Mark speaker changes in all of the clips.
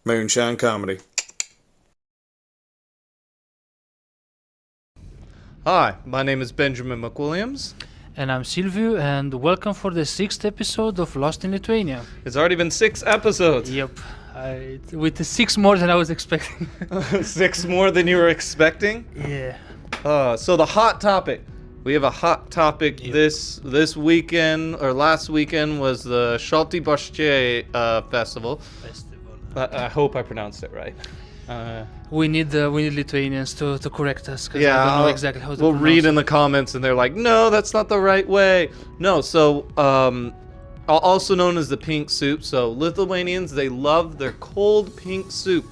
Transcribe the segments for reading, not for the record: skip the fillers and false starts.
Speaker 1: Moonshine Comedy.
Speaker 2: Hi, my name is Benjamin McWilliams.
Speaker 3: And I'm Silviu, and welcome for the 6th episode of Lost in Lithuania.
Speaker 2: It's already been 6 episodes.
Speaker 3: Yep, with the 6 more than I was expecting.
Speaker 2: 6 more than you were expecting?
Speaker 3: Yeah.
Speaker 2: So the hot topic. We have a hot topic.
Speaker 3: Yep.
Speaker 2: This weekend, or last weekend, was the Shalty Boshche festival. I hope I pronounced it right.
Speaker 3: We need Lithuanians to correct us, because
Speaker 2: Yeah,
Speaker 3: I don't know exactly how to
Speaker 2: we'll
Speaker 3: pronounce
Speaker 2: read
Speaker 3: it.
Speaker 2: in the comments and they're like, no, that's not the right way. No, so also known as the pink soup. So Lithuanians, they love their cold pink soup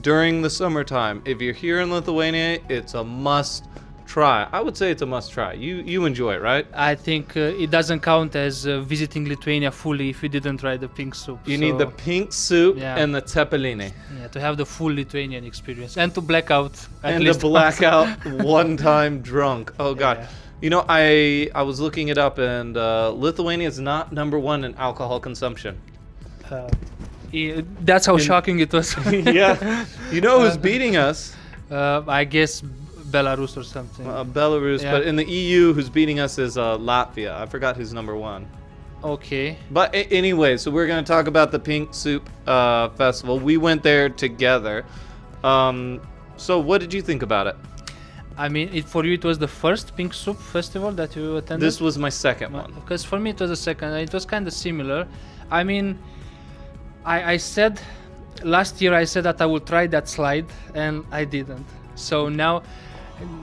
Speaker 2: during the summertime. If you're here in Lithuania, it's a must try. I would say it's a must try. You enjoy it, right?
Speaker 3: I think it doesn't count as visiting Lithuania fully if you didn't try the pink soup.
Speaker 2: You need the pink soup
Speaker 3: Yeah.
Speaker 2: and the teppeline.
Speaker 3: Yeah, to have the full Lithuanian experience and to black out at
Speaker 2: And
Speaker 3: least
Speaker 2: the blackout one time drunk. Oh god.
Speaker 3: Yeah.
Speaker 2: You know, I was looking it up, and Lithuania is not number 1 in alcohol consumption.
Speaker 3: That's how shocking it was.
Speaker 2: Yeah. You know who's beating us?
Speaker 3: I guess Belarus or something.
Speaker 2: Belarus,
Speaker 3: Yeah.
Speaker 2: but in the EU, who's beating us is Latvia. I forgot who's number 1.
Speaker 3: Okay.
Speaker 2: But anyway, so we're going to talk about the Pink Soup Festival. We went there together. So what did you think about it?
Speaker 3: I mean, for you it was the first Pink Soup festival that you attended?
Speaker 2: This was my second one.
Speaker 3: Because for me it was the second, and it was kind of similar. I mean, I said, last year I said that I would try that slide, and I didn't. So now,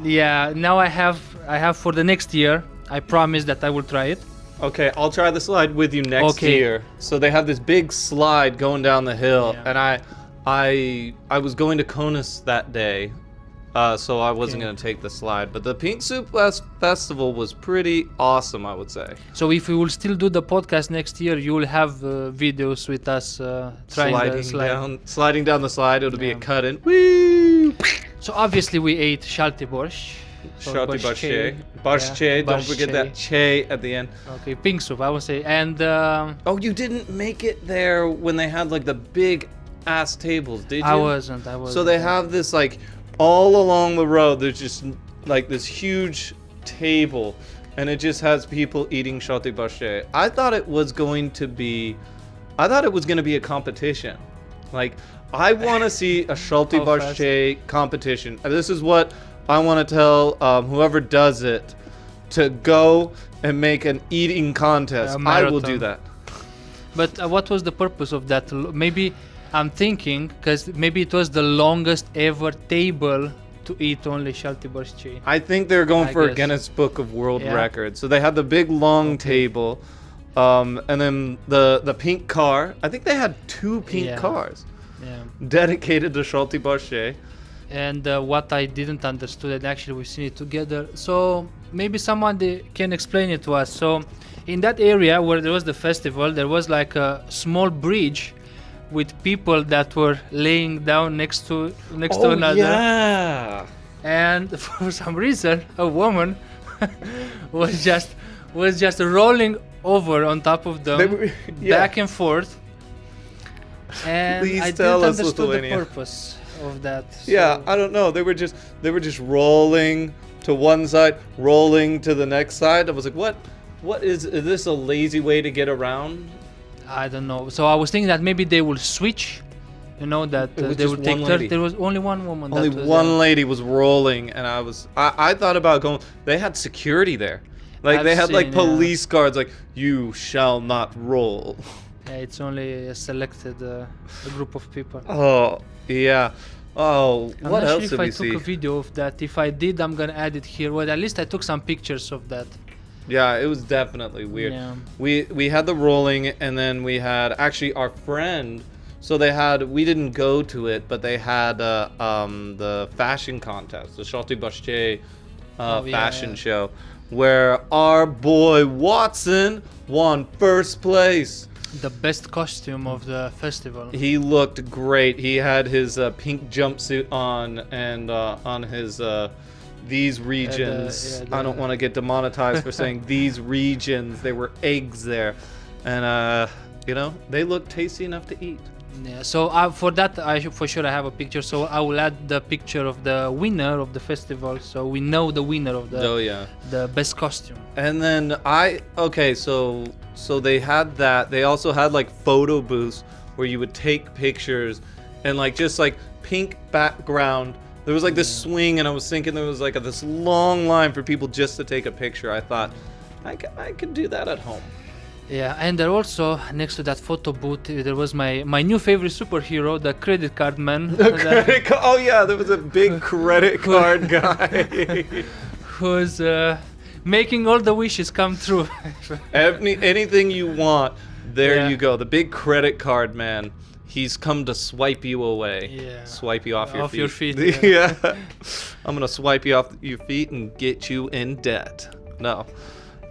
Speaker 3: now I have for the next year, I promise that I will try it.
Speaker 2: Okay, I'll try the slide with you next year. So they have this big slide going down the hill,
Speaker 3: Yeah.
Speaker 2: and I was going to Konus that day, so I wasn't going to take the slide. But the Pink Soup Festival was pretty awesome, I would say.
Speaker 3: So if we will still do the podcast next year, you will have videos with us trying the slide.
Speaker 2: Sliding down the slide, it'll be a
Speaker 3: Yeah.
Speaker 2: cut-in. Woo!
Speaker 3: So obviously we ate shalty borscht. or
Speaker 2: Shalty Boshche.
Speaker 3: borscht.
Speaker 2: Boshche,
Speaker 3: Yeah,
Speaker 2: don't forget that che at the end.
Speaker 3: Okay, pink soup, I would say. And
Speaker 2: Oh, you didn't make it there when they had like the big ass tables, did you?
Speaker 3: I wasn't.
Speaker 2: So they have this like all along the road. There's just like this huge table, and it just has people eating Shalty Boshche. I thought it was going to be a competition. Like I want to see a Shalty
Speaker 3: How
Speaker 2: Boshche competition. And this is what I want to tell whoever does it to go and make an eating contest. I will do
Speaker 3: marathon.
Speaker 2: that.
Speaker 3: But what was the purpose of that? Maybe I'm thinking, because maybe it was the longest ever table to eat only shalty borscht.
Speaker 2: I think they're going
Speaker 3: I
Speaker 2: for a
Speaker 3: guess.
Speaker 2: Guinness Book of World
Speaker 3: Yeah.
Speaker 2: Records. So they had the big long table, and then the pink car. I think they had 2 pink
Speaker 3: Yeah.
Speaker 2: cars
Speaker 3: Yeah.
Speaker 2: dedicated to Shalty Boshche.
Speaker 3: And what I didn't understand, and actually we've seen it together. So maybe someone can explain it to us. So in that area where there was the festival, there was like a small bridge with people that were laying down next to another.
Speaker 2: Yeah.
Speaker 3: And for some reason a woman was just rolling over on top of them,
Speaker 2: They were- yeah.
Speaker 3: back and forth, and
Speaker 2: Please
Speaker 3: I
Speaker 2: tell
Speaker 3: didn't
Speaker 2: us,
Speaker 3: understand the
Speaker 2: Lithuania.
Speaker 3: purpose of that.
Speaker 2: Yeah,
Speaker 3: So-
Speaker 2: I don't know. They were just rolling to one side, rolling to the next side. I was like, what is this a lazy way to get around?
Speaker 3: I don't know. So I was thinking that maybe they will switch, that
Speaker 2: It was
Speaker 3: they
Speaker 2: just
Speaker 3: will take
Speaker 2: one
Speaker 3: 30.
Speaker 2: lady.
Speaker 3: There was only one woman.
Speaker 2: Only
Speaker 3: that was
Speaker 2: one lady was rolling, and I thought about going. They had security there, like they
Speaker 3: I've
Speaker 2: had like
Speaker 3: seen, yeah.
Speaker 2: police guards, like you shall not roll.
Speaker 3: Yeah, it's only a selected a group of people.
Speaker 2: Oh yeah. Oh,
Speaker 3: I'm
Speaker 2: what
Speaker 3: not
Speaker 2: else
Speaker 3: sure
Speaker 2: did
Speaker 3: if I
Speaker 2: we
Speaker 3: took
Speaker 2: see?
Speaker 3: a video of that. If I did, I'm gonna add it here. Well, at least I took some pictures of that.
Speaker 2: Yeah, it was definitely weird.
Speaker 3: Yeah.
Speaker 2: We had the rolling, and then we had actually our friend. So we didn't go to it, but they had the fashion contest, the Shalty Boshche fashion show, where our boy Watson won first place.
Speaker 3: The best costume of the festival.
Speaker 2: He looked great. He had his pink jumpsuit on, and on his these regions. I don't want to get demonetized for saying these regions. There were eggs there, and they look tasty enough to eat.
Speaker 3: Yeah, so for that, for sure I have a picture. So I will add the picture of the winner of the festival, so we know the winner of
Speaker 2: Oh yeah.
Speaker 3: the best costume.
Speaker 2: And then so they had that. They also had like photo booths where you would take pictures, and like just like pink background. There was like this swing, and I was thinking there was like this long line for people just to take a picture. I thought I could do that at home.
Speaker 3: Yeah, and there also next to that photo booth there was my new favorite superhero, the credit card man.
Speaker 2: Oh yeah, there was a big credit card guy
Speaker 3: who's making all the wishes come true.
Speaker 2: Anything you want, there
Speaker 3: Yeah.
Speaker 2: you go. The big credit card man. He's come to swipe you away.
Speaker 3: Yeah.
Speaker 2: Swipe you off your feet.
Speaker 3: Yeah.
Speaker 2: Yeah. I'm gonna swipe you off your feet and get you in debt. No.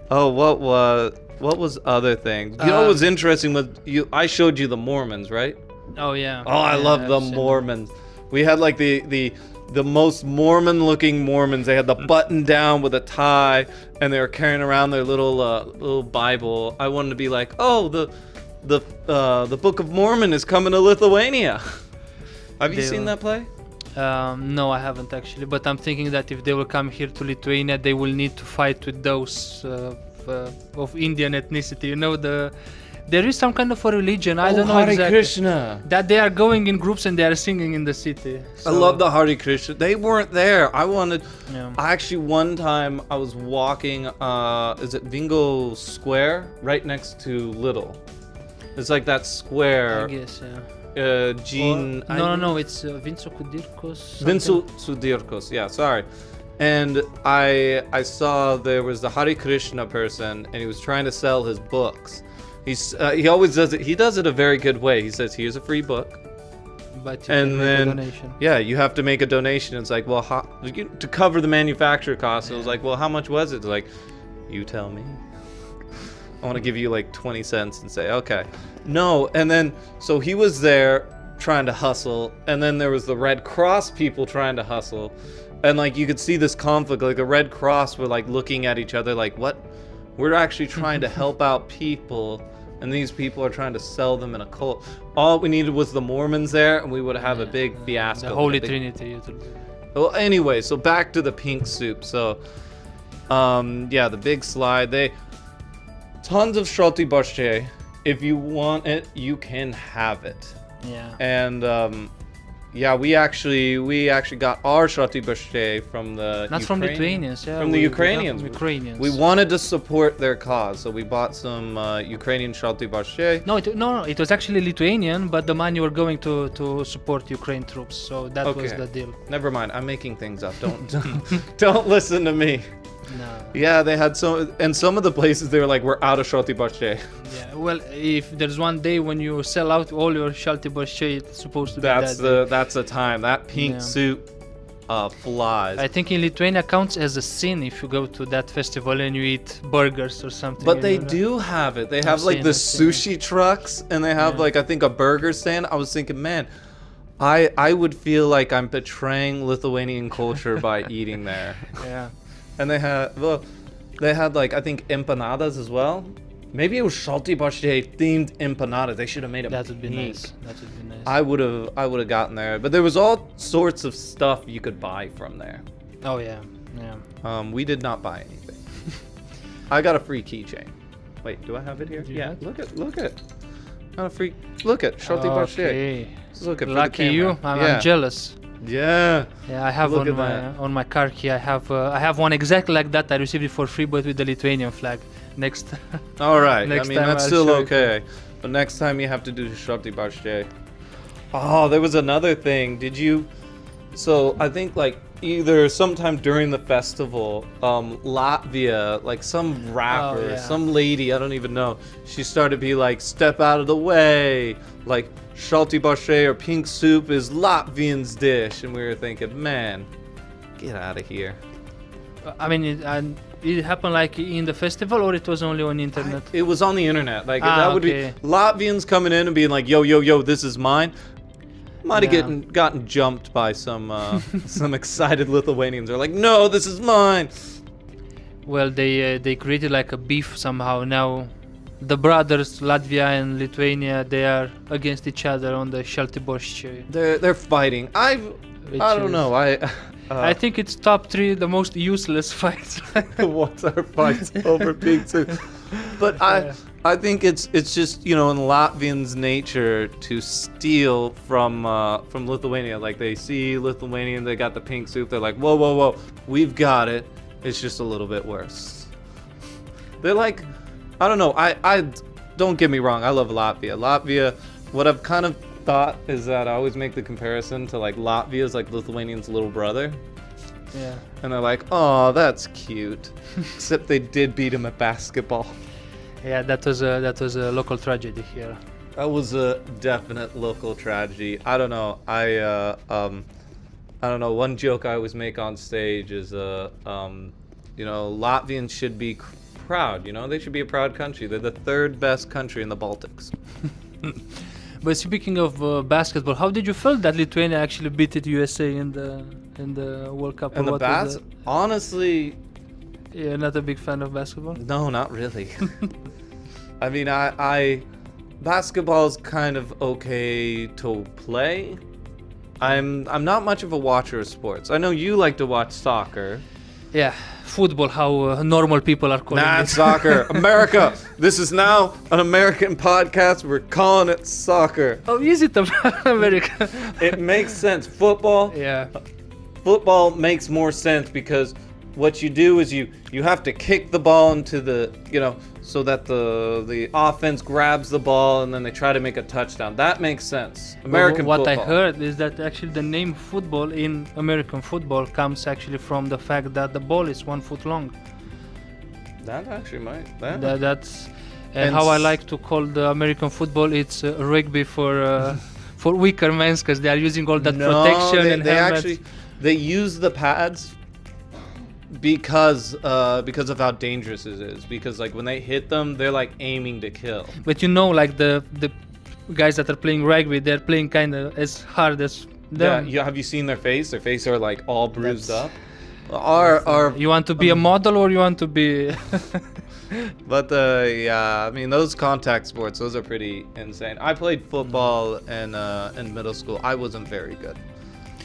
Speaker 2: Oh, what was other things? You know what was interesting was I showed you the Mormons, right?
Speaker 3: Oh yeah.
Speaker 2: Oh, I
Speaker 3: Yeah,
Speaker 2: love the
Speaker 3: I've seen
Speaker 2: Mormons. We had like the most Mormon-looking Mormons. They had the button down with a tie, and they were carrying around their little Bible. I wanted to be like, oh, the Book of Mormon is coming to Lithuania. Have you seen that play?
Speaker 3: No, I haven't actually, but I'm thinking that if they will come here to Lithuania, they will need to fight with those of Indian ethnicity. You know, there is some kind of a religion. I don't know
Speaker 2: Hare
Speaker 3: exactly.
Speaker 2: Krishna.
Speaker 3: That they are going in groups and they are singing in the city.
Speaker 2: I love the Hare Krishna. They weren't there.
Speaker 3: Yeah.
Speaker 2: I actually one time I was walking. Is it Vingo Square? Right next to Little. It's like that square.
Speaker 3: I guess, yeah.
Speaker 2: Gene.
Speaker 3: No, it's Vinco Kudirkos.
Speaker 2: Vinco Sudirkos. Yeah, sorry. And I saw there was the Hare Krishna person, and he was trying to sell his books. He always does it. He does it a very good way. He says, "Here's a free book."
Speaker 3: But you
Speaker 2: And
Speaker 3: can make a
Speaker 2: then,
Speaker 3: donation.
Speaker 2: yeah, you have to make a donation. It's like, well, to cover the manufacturer costs. It was like, well, how much was it? It's like, you tell me. I want to give you like 20 cents and say, okay. No, and then, so he was there trying to hustle, and then there was the Red Cross people trying to hustle. And like, you could see this conflict, like the Red Cross were like looking at each other like, what? We're actually trying to help out people, and these people are trying to sell them in a cult. All we needed was the Mormons there, and we would have a big fiasco.
Speaker 3: The Holy Trinity.
Speaker 2: Well, anyway, so back to the pink soup. So, yeah, the big slide. Tons of shorty borscht. If you want it, you can have it.
Speaker 3: Yeah.
Speaker 2: And yeah, we actually got our shorty borscht from the
Speaker 3: Not from Lithuanians, yeah.
Speaker 2: From the Ukrainians.
Speaker 3: From Ukrainians.
Speaker 2: We wanted to support their cause, so we bought some Ukrainian shorty borscht.
Speaker 3: No, it was actually Lithuanian, but the money were going to support Ukraine troops. So that was the deal.
Speaker 2: Never mind. I'm making things up. Don't listen to me.
Speaker 3: No.
Speaker 2: Yeah, they had some of the places they were like, we're out of shorty borscht.
Speaker 3: Yeah. Well, if there's one day when you sell out all your shorty borscht, it's supposed to be that day.
Speaker 2: That's the time. That pink soup flies.
Speaker 3: I think in Lithuania counts as a sin if you go to that festival and you eat burgers or something.
Speaker 2: But they do have it. They have like the sushi trucks, and they have like, I think, a burger stand. I was thinking, man, I would feel like I'm betraying Lithuanian culture by eating there.
Speaker 3: Yeah.
Speaker 2: And they had like, I think, empanadas as well. Maybe it was shorty borscht themed empanadas. They should have made it.
Speaker 3: That would be
Speaker 2: pink.
Speaker 3: nice. That would be nice.
Speaker 2: I would have gotten there, but there was all sorts of stuff you could buy from there.
Speaker 3: Oh yeah, yeah.
Speaker 2: We did not buy anything. I got a free keychain. Wait, do I have it here? Yeah, look at. Got a free. Look at shorty borscht.
Speaker 3: Okay.
Speaker 2: Just look at.
Speaker 3: Lucky you. I'm jealous.
Speaker 2: Yeah.
Speaker 3: Yeah, I have on my car key. I have one exactly like that. I received it for free, but with the Lithuanian flag. Next.
Speaker 2: All right.
Speaker 3: Next
Speaker 2: I mean,
Speaker 3: time
Speaker 2: that's
Speaker 3: I'll
Speaker 2: still
Speaker 3: show
Speaker 2: okay. But next time you have to do shorty borscht. Oh, there was another thing. Did you? So I think like either sometime during the festival, Latvia, like some rapper, some lady, I don't even know. She started to be like, "Step out of the way!" Like shorty borscht or pink soup is Latvians' dish, and we were thinking, man, get out of here.
Speaker 3: I mean, it happened like in the festival, or it was only on internet?
Speaker 2: It was on the internet. Like that would be Latvians coming in and being like, yo, this is mine. Might have gotten jumped by some excited Lithuanians. They're like, no, this is mine.
Speaker 3: Well, they created like a beef somehow. Now the brothers Latvia and Lithuania, they are against each other on the Sheltiborski.
Speaker 2: They're fighting. I don't know.
Speaker 3: I think it's top 3 the most useless fights.
Speaker 2: What's our fights over pink soup? But I think it's just, you know, in Latvians' nature to steal from Lithuania. Like, they see Lithuanian, they got the pink soup, they're like, whoa, we've got it. It's just a little bit worse. They're like, I don't know. I don't get me wrong. I love Latvia. Latvia. What I've kind of thought is that I always make the comparison to like Latvia's like Lithuanian's little brother.
Speaker 3: Yeah.
Speaker 2: And they're like, oh, that's cute. Except they did beat him at basketball.
Speaker 3: Yeah, that was a local tragedy here.
Speaker 2: That was a definite local tragedy. I don't know. I don't know. One joke I always make on stage is, you know, Latvians should be proud. You know, they should be a proud country. They're the 3rd best country in the Baltics.
Speaker 3: But speaking of basketball, how did you feel that Lithuania actually beat the USA in the World Cup?
Speaker 2: And honestly,
Speaker 3: you're not a big fan of basketball?
Speaker 2: No, not really. I mean, I basketball's kind of okay to play. I'm not much of a watcher of sports. I know you like to watch soccer.
Speaker 3: Yeah, football, how normal people are calling
Speaker 2: Nah,
Speaker 3: it.
Speaker 2: soccer. America. This is now an American podcast. We're calling it soccer.
Speaker 3: Oh, is it America?
Speaker 2: It makes sense. Football.
Speaker 3: Yeah.
Speaker 2: Football makes more sense because what you do is you have to kick the ball into the, you know, so that the offense grabs the ball and then they try to make a touchdown. That makes sense. American
Speaker 3: what
Speaker 2: football.
Speaker 3: I heard is that actually the name football in American football comes actually from the fact that the ball is 1 foot long.
Speaker 2: That actually might. That.
Speaker 3: That's and how I like to call the American football. It's rugby for weaker men because they are using all that protection and
Speaker 2: they
Speaker 3: helmets.
Speaker 2: actually they use the pads because of how dangerous it is. Because like when they hit them, they're like aiming to kill.
Speaker 3: But you know, like the guys that are playing rugby, they're playing kind of as hard as them.
Speaker 2: Yeah, have you seen their face? Their face are like all bruised up.
Speaker 3: You want to be a model or you want to be?
Speaker 2: But yeah, I mean those contact sports, those are pretty insane. I played football in middle school. I wasn't very good.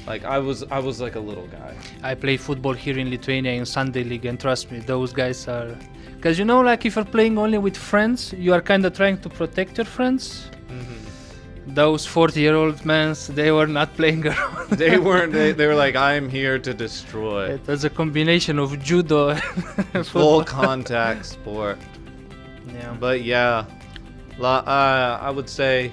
Speaker 2: Like I was like a little guy.
Speaker 3: I play football here in Lithuania in Sunday League, and trust me, those guys are, because you know, like if you're playing only with friends, you are kind of trying to protect your friends. Mm-hmm. Those 40-year-old men, they were not playing around.
Speaker 2: They weren't. They were like, I'm here to destroy.
Speaker 3: It was a combination of judo and
Speaker 2: full contact sport.
Speaker 3: Yeah.
Speaker 2: But yeah, I would say.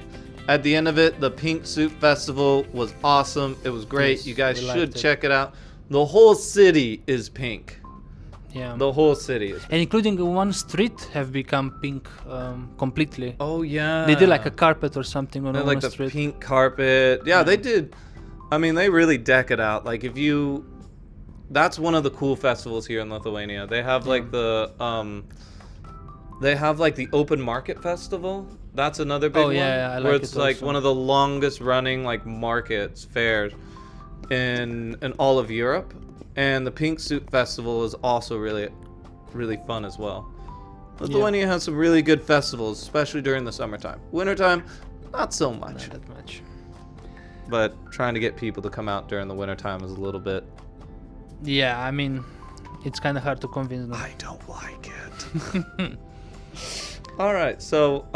Speaker 2: At the end of it, the Pink Soup Festival was awesome. It was great.
Speaker 3: Yes,
Speaker 2: you guys should
Speaker 3: it.
Speaker 2: check it out. The whole city is pink.
Speaker 3: Yeah.
Speaker 2: The whole city is pink.
Speaker 3: And including one street have become pink completely.
Speaker 2: Oh, yeah.
Speaker 3: They did like a carpet or something on
Speaker 2: like
Speaker 3: one street.
Speaker 2: The pink carpet. Yeah, they did. I mean, they really deck it out. Like if you... That's one of the cool festivals here in Lithuania. They have like the... They have like the Open Market Festival. That's another big one.
Speaker 3: I like
Speaker 2: where
Speaker 3: it
Speaker 2: it's like
Speaker 3: also.
Speaker 2: one of the longest running like markets, fairs in all of Europe. And the Pink Soup Festival is also really, really fun as well. Lithuania has some really good festivals, especially during the summertime. Wintertime, not so much.
Speaker 3: Not that much.
Speaker 2: But trying to get people to come out during the wintertime is a little bit...
Speaker 3: Yeah, I mean, it's kind of hard to convince them.
Speaker 2: I don't like it. All right, so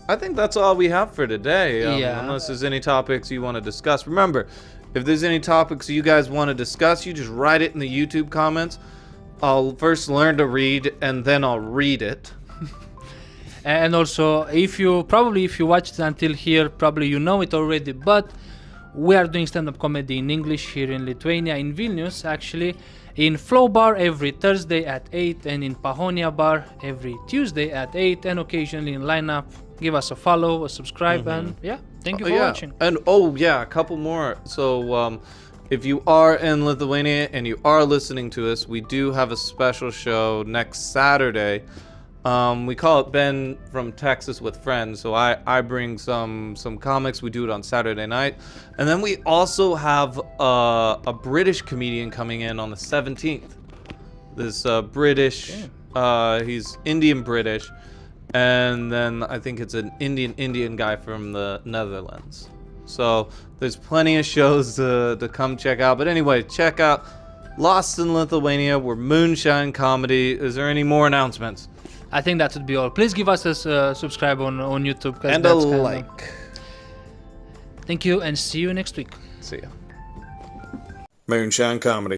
Speaker 2: I think that's all we have for today. Unless there's any topics you want to discuss. Remember, if there's any topics you guys want to discuss, you just write it in the YouTube comments. I'll first learn to read, and then I'll read it.
Speaker 3: And also, if you watched it until here, probably you know it already, but we are doing stand-up comedy in English here in Lithuania, in Vilnius, actually. In Flow Bar every Thursday at 8, and in Pahonia Bar every Tuesday at 8, and occasionally in Lineup. Give us a follow, a subscribe, and thank you for watching.
Speaker 2: And a couple more. So if you are in Lithuania and you are listening to us, we do have a special show next Saturday. We call it Ben from Texas with Friends. So I bring some comics. We do it on Saturday night. And then we also have a British comedian coming in on the 17th. This British, he's Indian British. and then I think it's an Indian guy from the Netherlands. So there's plenty of shows to come check out. But anyway, check out Lost in Lithuania. We're moonshine comedy. Is there any more announcements?
Speaker 3: I think that would be all. Please give us a subscribe on YouTube.
Speaker 2: And a like.
Speaker 3: Thank you, and see you next week.
Speaker 2: See ya.
Speaker 1: Moonshine Comedy.